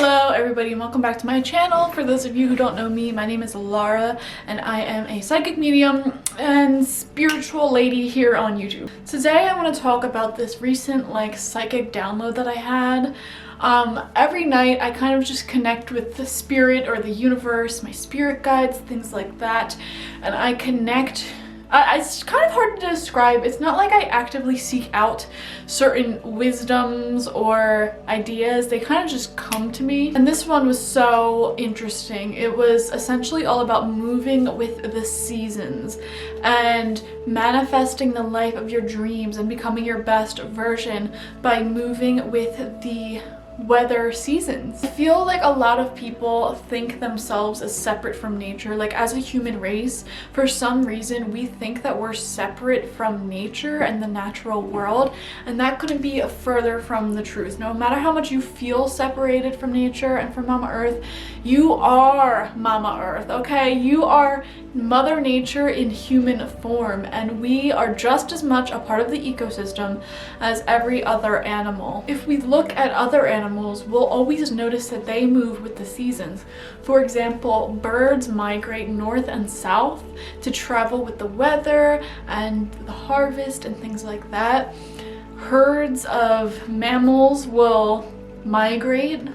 Hello everybody and welcome back to my channel. For those of you who don't know me, my name is Laura and I am a psychic medium and spiritual lady here on YouTube. Today I want to talk about this recent psychic download that I had. Every night I kind of just connect with the spirit or the universe, my spirit guides, things like that, and I connect. It's kind of hard to describe. It's not like I actively seek out certain wisdoms or ideas. They kind of just come to me. And this one was so interesting. It was essentially all about moving with the seasons and manifesting the life of your dreams and becoming your best version by moving with the weather seasons. I feel like a lot of people think themselves as separate from nature. Like, as a human race, for some reason we think that we're separate from nature and the natural world, and that couldn't be further from the truth. No matter how much you feel separated from nature and from Mama Earth, you are Mama Earth, okay? You are Mother Nature in human form, and we are just as much a part of the ecosystem as every other animal. If we look at other animals, we'll always notice that they move with the seasons. For example, birds migrate north and south to travel with the weather and the harvest and things like that. Herds of mammals will migrate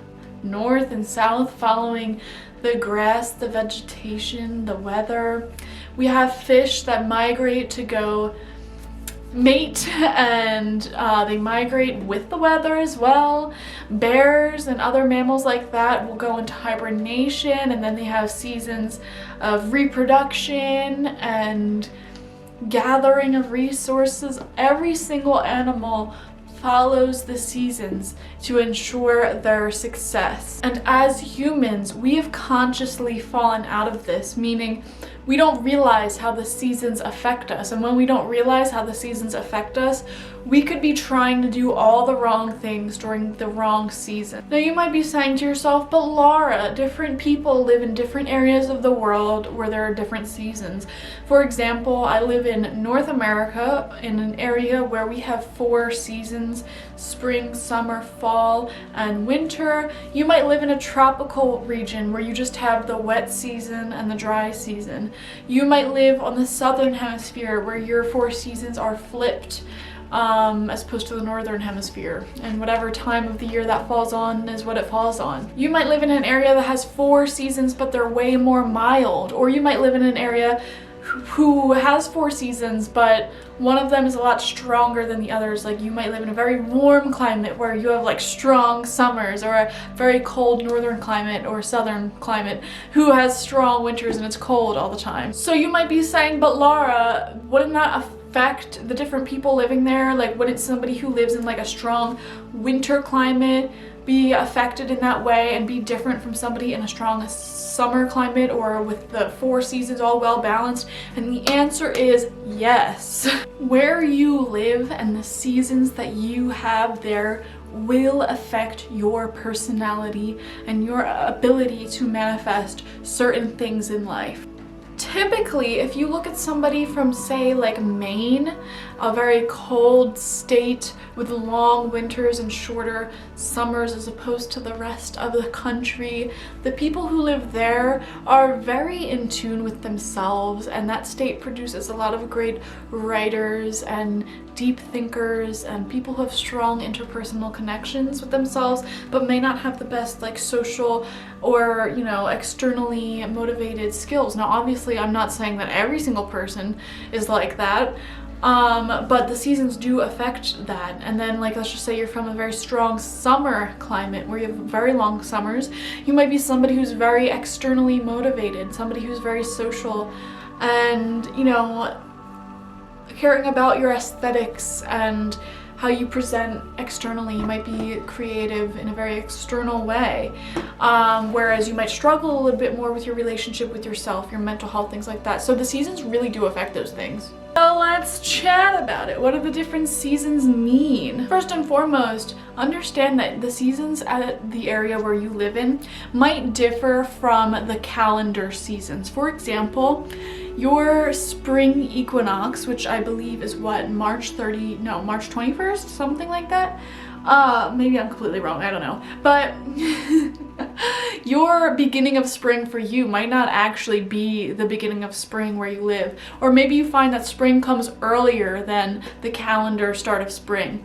north and south following the grass, the vegetation, the weather. We have fish that migrate to go mate, and they migrate with the weather as well. Bears and other mammals like that will go into hibernation, and then they have seasons of reproduction and gathering of resources. Every single animal follows the seasons to ensure their success. And as humans, we have consciously fallen out of this, meaning we don't realize how the seasons affect us. And when we don't realize how the seasons affect us, we could be trying to do all the wrong things during the wrong season. Now you might be saying to yourself, but Laura, different people live in different areas of the world where there are different seasons. For example, I live in North America in an area where we have 4 seasons: spring, summer, fall, and winter. You might live in a tropical region where you just have the wet season and the dry season. You might live on the southern hemisphere where your 4 seasons are flipped, as opposed to the northern hemisphere, and whatever time of the year that falls on is what it falls on. You might live in an area that has 4 seasons but they're way more mild, or you might live in an area who has 4 seasons but one of them is a lot stronger than the others. Like, you might live in a very warm climate where you have strong summers, or a very cold northern climate or southern climate who has strong winters and it's cold all the time. So you might be saying, but Laura, wouldn't that affect the different people living there? Like, wouldn't somebody who lives in a strong winter climate be affected in that way and be different from somebody in a strong summer climate, or with the 4 seasons all well balanced? And the answer is yes. Where you live and the seasons that you have there will affect your personality and your ability to manifest certain things in life. Typically, if you look at somebody from, say, Maine, a very cold state with long winters and shorter summers as opposed to the rest of the country, the people who live there are very in tune with themselves, and that state produces a lot of great writers and deep thinkers and people who have strong interpersonal connections with themselves but may not have the best social or externally motivated skills. Now obviously I'm not saying that every single person is like that, but the seasons do affect that. And then let's just say you're from a very strong summer climate where you have very long summers. You might be somebody who's very externally motivated, somebody who's very social and caring about your aesthetics and how you present externally. You might be creative in a very external way, whereas you might struggle a little bit more with your relationship with yourself, your mental health, things like that. So the seasons really do affect those things. So let's chat about it. What do the different seasons mean? First and foremost, understand that the seasons at the area where you live in might differ from the calendar seasons. For example, your spring equinox, which I believe is what, March 21st, something like that. Maybe I'm completely wrong, I don't know. But your beginning of spring for you might not actually be the beginning of spring where you live. Or maybe you find that spring comes earlier than the calendar start of spring.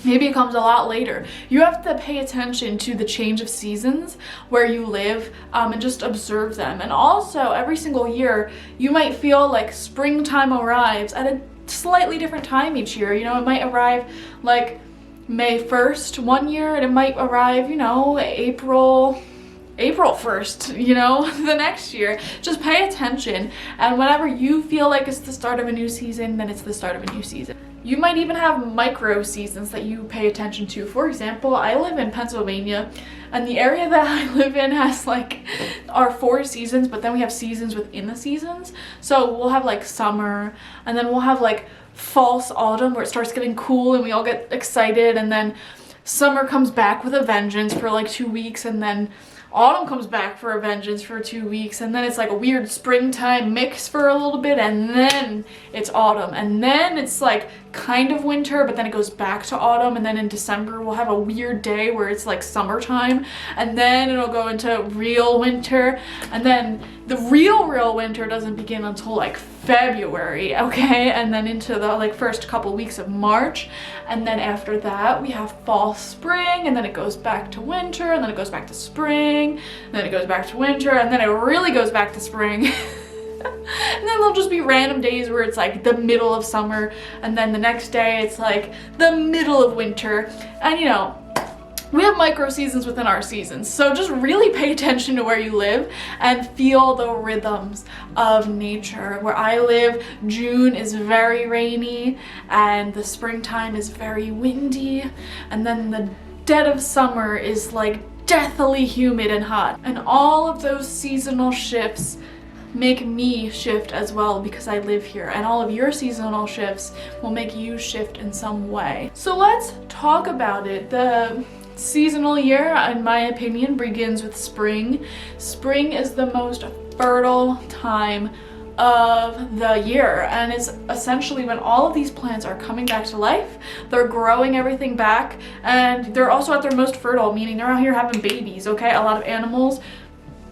Maybe it comes a lot later. You have to pay attention to the change of seasons where you live, and just observe them. And also, every single year, you might feel like springtime arrives at a slightly different time each year. You know, it might arrive like May 1st one year, and it might arrive, you know, April 1st, you know, the next year. Just pay attention, and whenever you feel like it's the start of a new season, then it's the start of a new season. You might even have micro seasons that you pay attention to. For example, I live in Pennsylvania, and the area that I live in has like our 4 seasons, but then we have seasons within the seasons. So we'll have like summer, and then we'll have like false autumn where it starts getting cool and we all get excited, and then summer comes back with a vengeance for like 2 weeks, and then autumn comes back for a vengeance for 2 weeks, and then it's like a weird springtime mix for a little bit, and then it's autumn, and then it's like kind of winter, but then it goes back to autumn, and then in December we'll have a weird day where it's like summertime, and then it'll go into real winter, and then the real winter doesn't begin until like February, okay, and then into the like first couple weeks of March, and then after that we have fall, spring, and then it goes back to winter, and then it goes back to spring, and then it goes back to winter, and then it really goes back to spring. And then there'll just be random days where it's like the middle of summer, and then the next day it's like the middle of winter. And you know, we have micro seasons within our seasons, so just really pay attention to where you live and feel the rhythms of nature. Where I live, June is very rainy, and the springtime is very windy, and then the dead of summer is like deathly humid and hot. And all of those seasonal shifts make me shift as well because I live here, and all of your seasonal shifts will make you shift in some way. So let's talk about it. The seasonal year, in my opinion, begins with spring. Spring is the most fertile time of the year, and it's essentially when all of these plants are coming back to life. They're growing everything back, and they're also at their most fertile, meaning they're out here having babies, okay? A lot of animals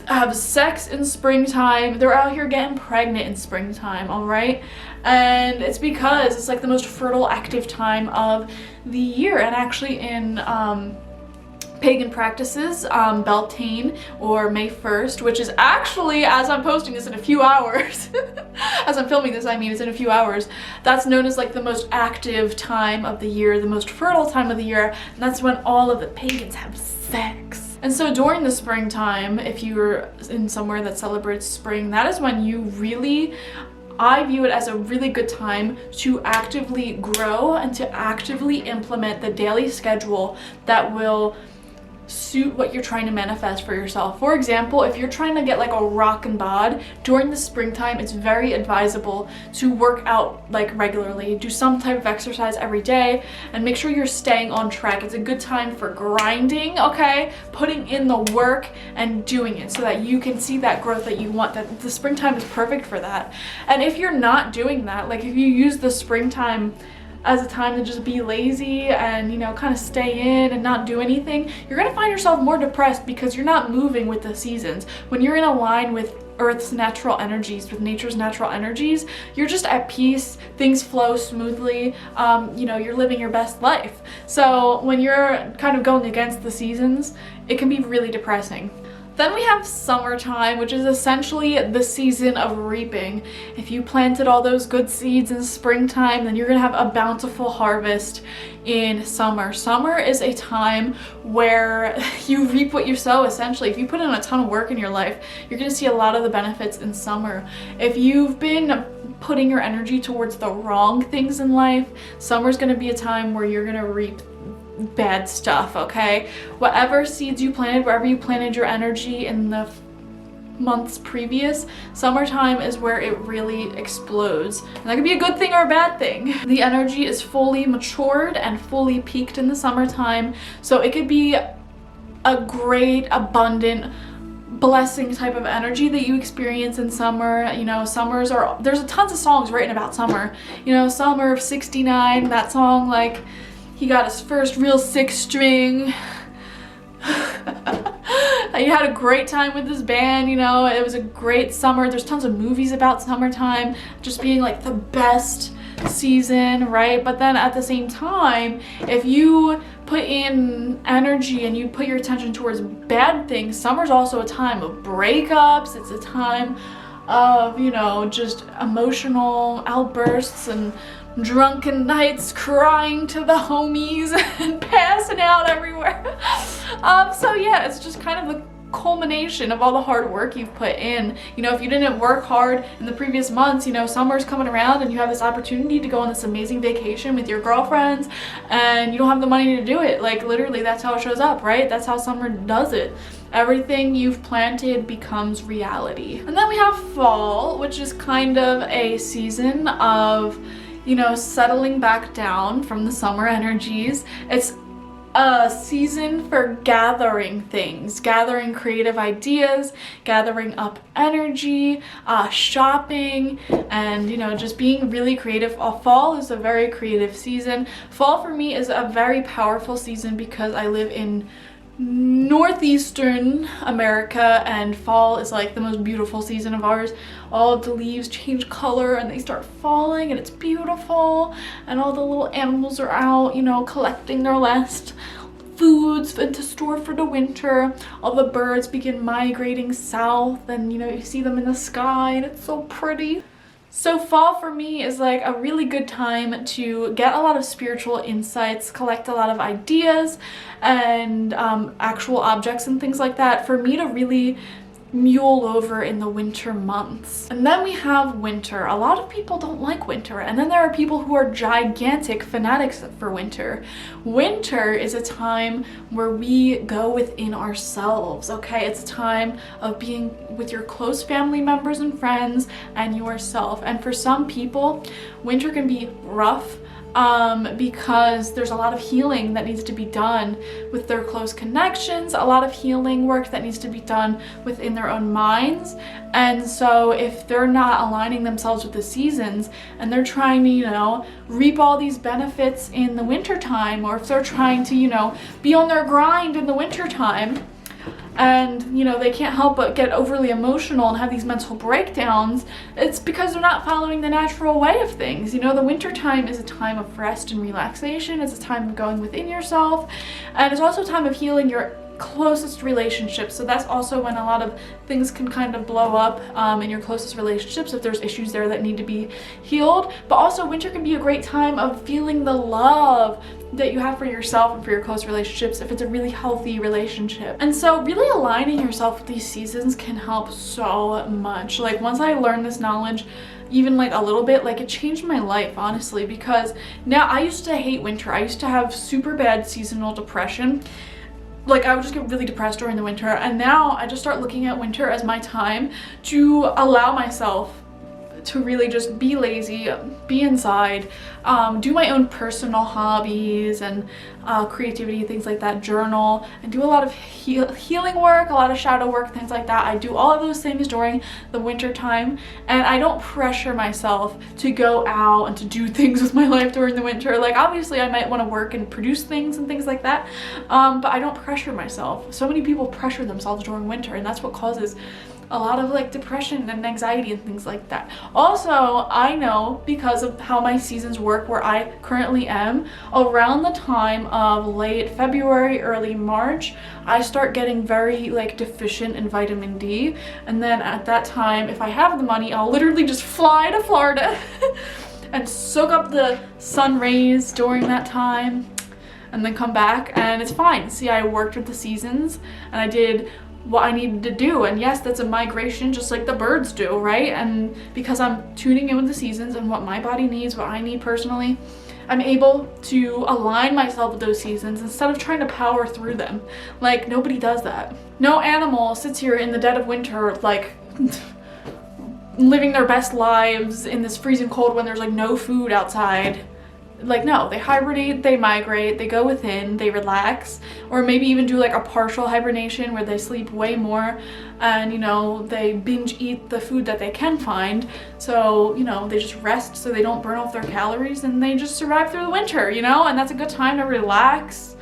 have sex in springtime. They're out here getting pregnant in springtime, all right? And it's because it's like the most fertile, active time of the year. And actually in pagan practices, Beltane, or May 1st, which is actually, as I'm posting this in a few hours, as I'm filming this, I mean, it's in a few hours, that's known as like the most active time of the year, the most fertile time of the year, and that's when all of the pagans have sex. And so during the springtime, if you're in somewhere that celebrates spring, that is when you really, I view it as a really good time to actively grow and to actively implement the daily schedule that will suit what you're trying to manifest for yourself. For example, if you're trying to get like a rockin' bod during the springtime, it's very advisable to work out like regularly, do some type of exercise every day, and make sure you're staying on track. It's a good time for grinding, okay? Putting in the work and doing it so that you can see that growth that you want. That the springtime is perfect for that. And if you're not doing that, like if you use the springtime as a time to just be lazy and, you know, kind of stay in and not do anything, you're gonna find yourself more depressed because you're not moving with the seasons. When you're in a line with Earth's natural energies, with nature's natural energies, you're just at peace, things flow smoothly, you know, you're living your best life. So when you're kind of going against the seasons, it can be really depressing. Then we have summertime, which is essentially the season of reaping. If you planted all those good seeds in springtime, then you're gonna have a bountiful harvest in summer. Summer is a time where you reap what you sow, essentially. If you put in a ton of work in your life, you're gonna see a lot of the benefits in summer. If you've been putting your energy towards the wrong things in life, summer's gonna be a time where you're gonna reap bad stuff, okay? Whatever seeds you planted, wherever you planted your energy in the months previous, summertime is where it really explodes. And that could be a good thing or a bad thing. The energy is fully matured and fully peaked in the summertime, so it could be a great, abundant, blessing type of energy that you experience in summer. You know, there's tons of songs written about summer. You know, Summer of '69, that song, like, he got his first real 6-string. You had a great time with this band, you know, it was a great summer. There's tons of movies about summertime just being like the best season, right? But then at the same time, if you put in energy and you put your attention towards bad things, summer's also a time of breakups. It's a time of, you know, just emotional outbursts and drunken nights, crying to the homies and passing out everywhere. So yeah, it's just kind of the culmination of all the hard work you've put in. You know, if you didn't work hard in the previous months, you know, summer's coming around and you have this opportunity to go on this amazing vacation with your girlfriends and you don't have the money to do it. Like literally, that's how it shows up, right? That's how summer does it. Everything you've planted becomes reality. And then we have fall, which is kind of a season of, you know, settling back down from the summer energies. It's a season for gathering things, gathering creative ideas, gathering up energy, shopping, and, you know, just being really creative. Fall is a very creative season. Fall for me is a very powerful season because I live in northeastern America and fall is like the most beautiful season of ours. All of the leaves change color and they start falling and it's beautiful, and all the little animals are out, you know, collecting their last foods and to store for the winter. All the birds begin migrating south and, you know, you see them in the sky and it's so pretty. So fall for me is like a really good time to get a lot of spiritual insights, collect a lot of ideas and actual objects and things like that for me to really mule over in the winter months. And then we have winter. A lot of people don't like winter, and then there are people who are gigantic fanatics for winter. Winter is a time where we go within ourselves, okay? It's a time of being with your close family members and friends and yourself. And for some people, winter can be rough because there's a lot of healing that needs to be done with their close connections, a lot of healing work that needs to be done within their own minds. And so if they're not aligning themselves with the seasons and they're trying to, you know, reap all these benefits in the winter time, or if they're trying to, you know, be on their grind in the winter time, and, you know, they can't help but get overly emotional and have these mental breakdowns, it's because they're not following the natural way of things. You know, the winter time is a time of rest and relaxation. It's a time of going within yourself, and it's also a time of healing your closest relationships. So that's also when a lot of things can kind of blow up in your closest relationships if there's issues there that need to be healed. But also winter can be a great time of feeling the love that you have for yourself and for your close relationships if it's a really healthy relationship. And so really aligning yourself with these seasons can help so much. Like once I learned this knowledge, even like a little bit, like it changed my life, honestly, because now I used to hate winter. I used to have super bad seasonal depression. Like I would just get really depressed during the winter, and now I just start looking at winter as my time to allow myself to really just be lazy, be inside, do my own personal hobbies and creativity, things like that, journal, and do a lot of healing work, a lot of shadow work, things like that. I do all of those things during the winter time, and I don't pressure myself to go out and to do things with my life during the winter. Like obviously I might want to work and produce things and things like that, but I don't pressure myself. So many people pressure themselves during winter, and that's what causes a lot of like depression and anxiety and things like that. Also, I know because of how my seasons work where I currently am, around the time of late February, early March, I start getting very like deficient in vitamin D. And then at that time, if I have the money, I'll literally just fly to Florida and soak up the sun rays during that time and then come back and it's fine. See, I worked with the seasons and I did what I needed to do, and yes, that's a migration just like the birds do, right? And because I'm tuning in with the seasons and what my body needs, what I need personally, I'm able to align myself with those seasons instead of trying to power through them. Like nobody does that. No animal sits here in the dead of winter like living their best lives in this freezing cold when there's like no food outside. Like no, they hibernate, they migrate, they go within, they relax, or maybe even do like a partial hibernation where they sleep way more and, you know, they binge eat the food that they can find. So, you know, they just rest so they don't burn off their calories and they just survive through the winter, you know, and that's a good time to relax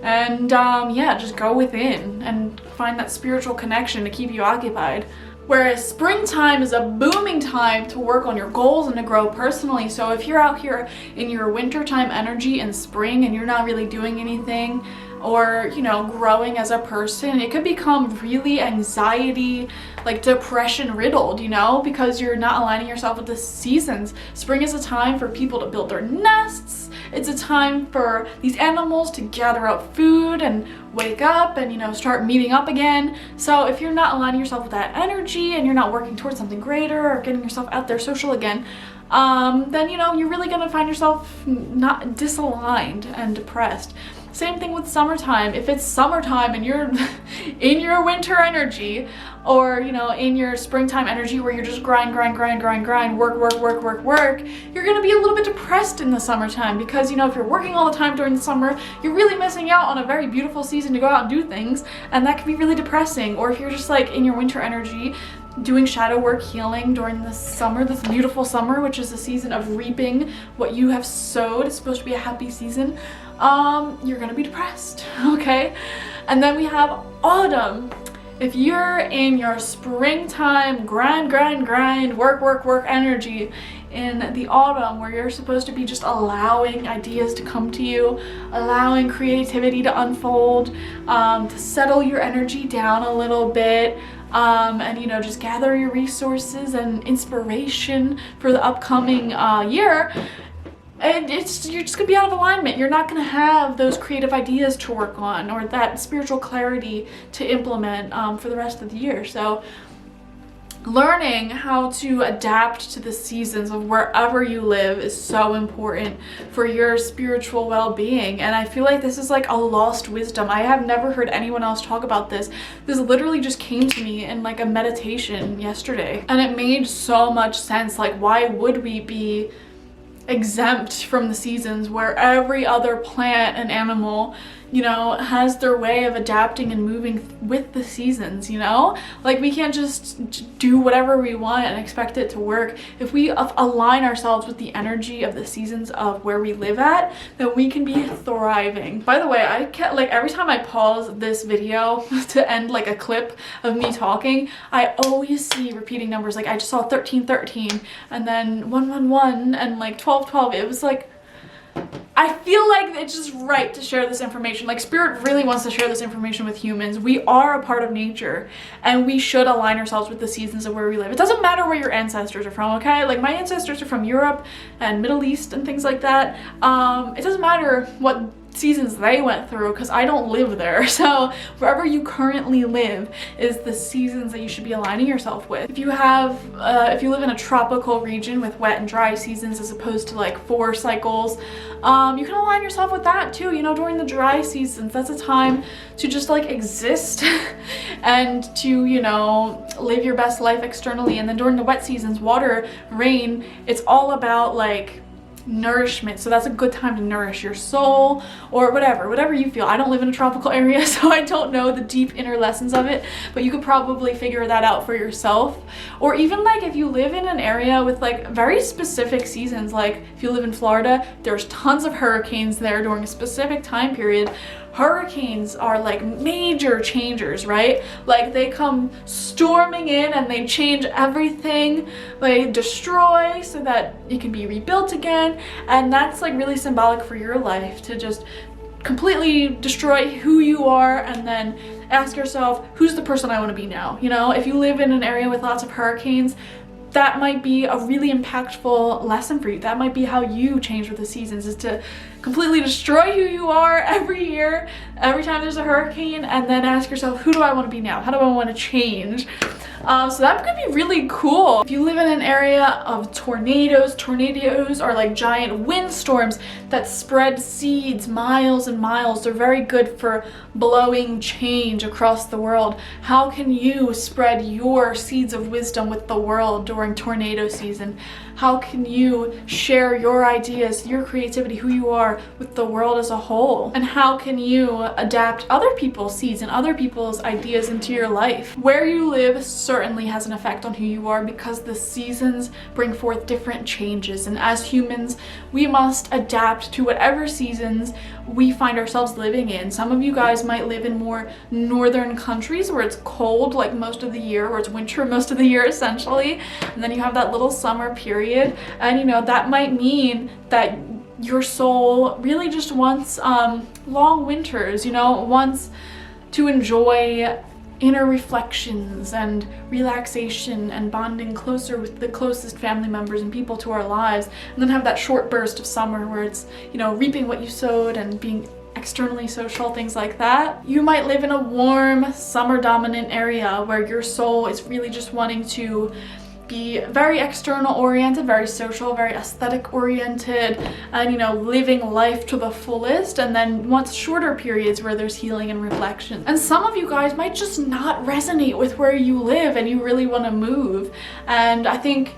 And yeah, just go within and find that spiritual connection to keep you occupied. Whereas springtime is a booming time to work on your goals and to grow personally. So if you're out here in your wintertime energy in spring and you're not really doing anything or, you know, growing as a person, it could become really anxiety, like depression riddled, you know, because you're not aligning yourself with the seasons. Spring is a time for people to build their nests. It's a time for these animals to gather up food and wake up and, you know, start meeting up again. So if you're not aligning yourself with that energy and you're not working towards something greater or getting yourself out there social again, then, you know, you're really gonna find yourself not disaligned and depressed. Same thing with summertime. If it's summertime and you're in your winter energy, or, you know, in your springtime energy where you're just grind, work, you're gonna be a little bit depressed in the summertime because, you know, if you're working all the time during the summer, you're really missing out on a very beautiful season to go out and do things, and that can be really depressing. Or if you're just like in your winter energy, doing shadow work, healing during the summer, this beautiful summer, which is the season of reaping what you have sowed. It's supposed to be a happy season. You're gonna be depressed, okay? And then we have autumn. If you're in your springtime grind, work energy, in the autumn where you're supposed to be just allowing ideas to come to you, allowing creativity to unfold, to settle your energy down a little bit, and, you know, just gather your resources and inspiration for the upcoming year. And you're just gonna be out of alignment. You're not gonna have those creative ideas to work on or that spiritual clarity to implement for the rest of the year. So learning how to adapt to the seasons of wherever you live is so important for your spiritual well-being. And I feel like this is like a lost wisdom. I have never heard anyone else talk about this. This literally just came to me in like a meditation yesterday, and it made so much sense. Like, why would we be exempt from the seasons where every other plant and animal, you know, has their way of adapting and moving with the seasons, you know? Like, we can't just do whatever we want and expect it to work. If we align ourselves with the energy of the seasons of where we live at, then we can be thriving. By the way, I can't, like, every time I pause this video to end like a clip of me talking, I always see repeating numbers. Like, I just saw 1313 and then 111 and like 1212. It was like, I feel like it's just right to share this information. Like, Spirit really wants to share this information with humans. We are a part of nature and we should align ourselves with the seasons of where we live. It doesn't matter where your ancestors are from, okay? Like, my ancestors are from Europe and Middle East and things like that. It doesn't matter what seasons they went through because I don't live there. So wherever you currently live is the seasons that you should be aligning yourself with. If you live in a tropical region with wet and dry seasons as opposed to like 4 cycles, you can align yourself with that too. You know, during the dry seasons, that's a time to just like exist and to, you know, live your best life externally. And then during the wet seasons, water, rain, it's all about like nourishment. So that's a good time to nourish your soul or whatever you feel. I don't live in a tropical area, so I don't know the deep inner lessons of it, but you could probably figure that out for yourself. Or even like if you live in an area with like very specific seasons, like if you live in Florida, there's tons of hurricanes there during a specific time period. Hurricanes are like major changers, right? Like, they come storming in and they change everything. They destroy so that it can be rebuilt again. And that's like really symbolic for your life, to just completely destroy who you are and then ask yourself, who's the person I want to be now? You know, if you live in an area with lots of hurricanes, that might be a really impactful lesson for you. That might be how you change with the seasons, is to completely destroy who you are every year, every time there's a hurricane, and then ask yourself, who do I want to be now? How do I want to change? So that could be really cool. If you live in an area of tornadoes are like giant windstorms that spread seeds miles and miles. They're very good for blowing change across the world. How can you spread your seeds of wisdom with the world during tornado season? How can you share your ideas, your creativity, who you are, are with the world as a whole? And how can you adapt other people's seeds and other people's ideas into your life? Where you live certainly has an effect on who you are, because the seasons bring forth different changes, and as humans we must adapt to whatever seasons we find ourselves living in. Some of you guys might live in more northern countries where it's cold like most of the year, or it's winter most of the year essentially, and then you have that little summer period, and you know, that might mean that your soul really just wants long winters, you know, wants to enjoy inner reflections and relaxation and bonding closer with the closest family members and people to our lives, and then have that short burst of summer where it's, you know, reaping what you sowed and being externally social, things like that. You might live in a warm, summer dominant area where your soul is really just wanting to be very external oriented, very social, very aesthetic oriented, and you know, living life to the fullest, and then wants shorter periods where there's healing and reflection. And some of you guys might just not resonate with where you live and you really want to move. And I think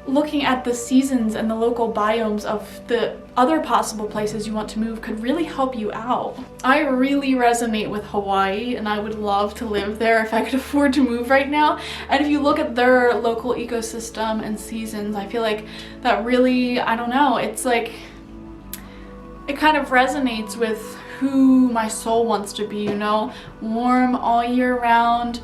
looking at the seasons and the local biomes of the other possible places you want to move could really help you out. I really resonate with Hawaii, and I would love to live there if I could afford to move right now. And if you look at their local ecosystem and seasons, I feel like that really, I don't know, it's like, it kind of resonates with who my soul wants to be, you know, warm all year round,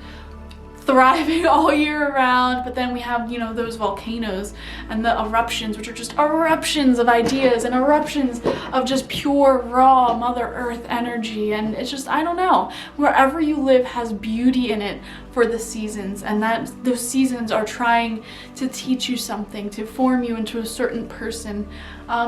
thriving all year around. But then we have, you know, those volcanoes and the eruptions, which are just eruptions of ideas and eruptions of just pure raw Mother Earth energy. And it's just, I don't know, wherever you live has beauty in it for the seasons, and that those seasons are trying to teach you something, to form you into a certain person.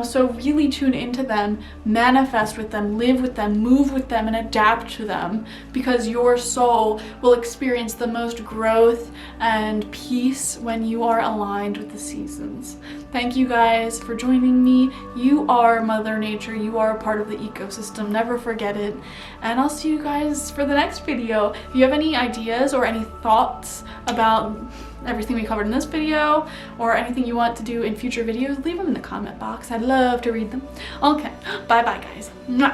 So really tune into them, manifest with them, live with them, move with them, and adapt to them, because your soul will experience the most growth and peace when you are aligned with the seasons. Thank you guys for joining me. You are Mother Nature. You are a part of the ecosystem. Never forget it. And I'll see you guys for the next video. If you have any ideas or any thoughts about everything we covered in this video, or anything you want to do in future videos, leave them in the comment box. I'd love to read them. Okay, bye bye guys. Mwah.